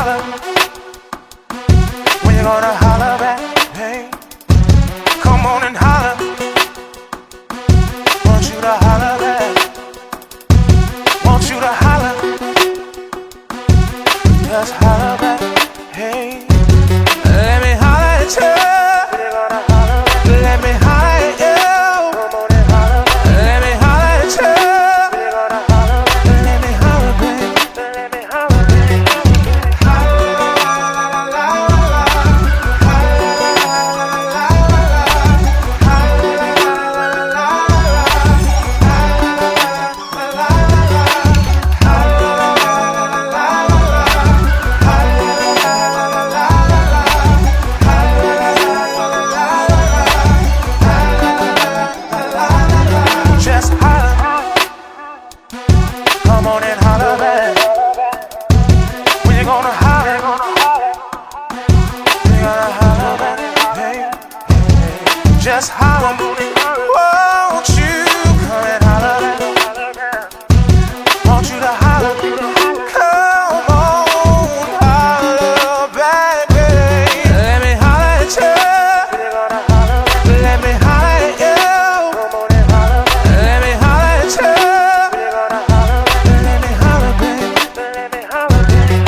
holler? When you gonna holler back? Hey, come on and holler. Want you to holler back. Want you to holler. Just holler back. Hey, let me holler at you. Let me holler at you. Let me holler at you. Let me holler, baby. Let me holler, baby. Just holler. Come on and holler back. When you gonna holler? You gonna holler back? Hey, hey. Just holler. Won't you come and holler back? Want you to holler? Come on, holler back, baby. Let me holler at you. Let me holler at you. Let me holler at you. Let me holler, baby. Let me holler, baby.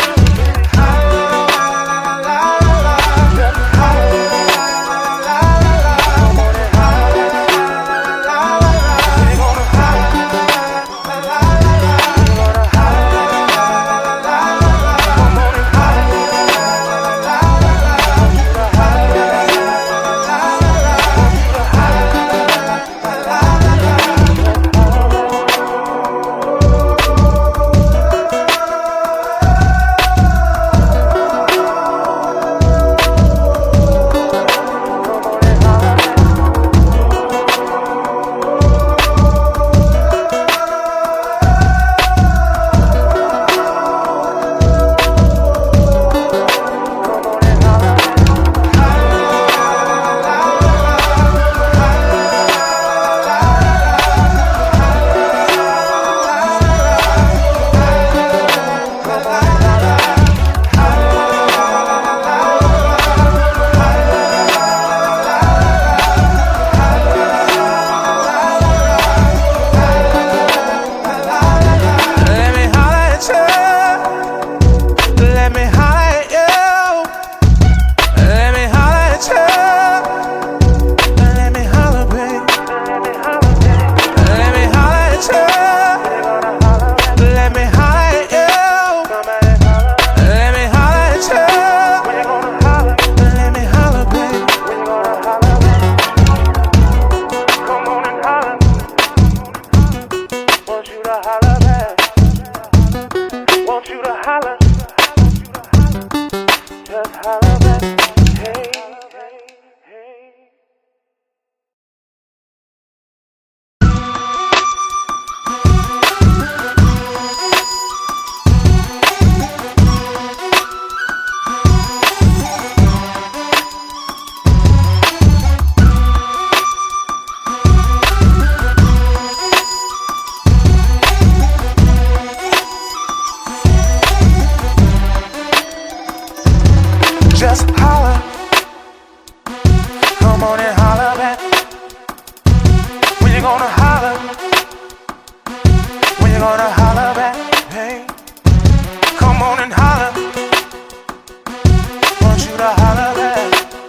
Want you to holler, just holler back. Hey, hey, hey. Just holler. Come on and holler back. When you gonna holler? When you gonna holler?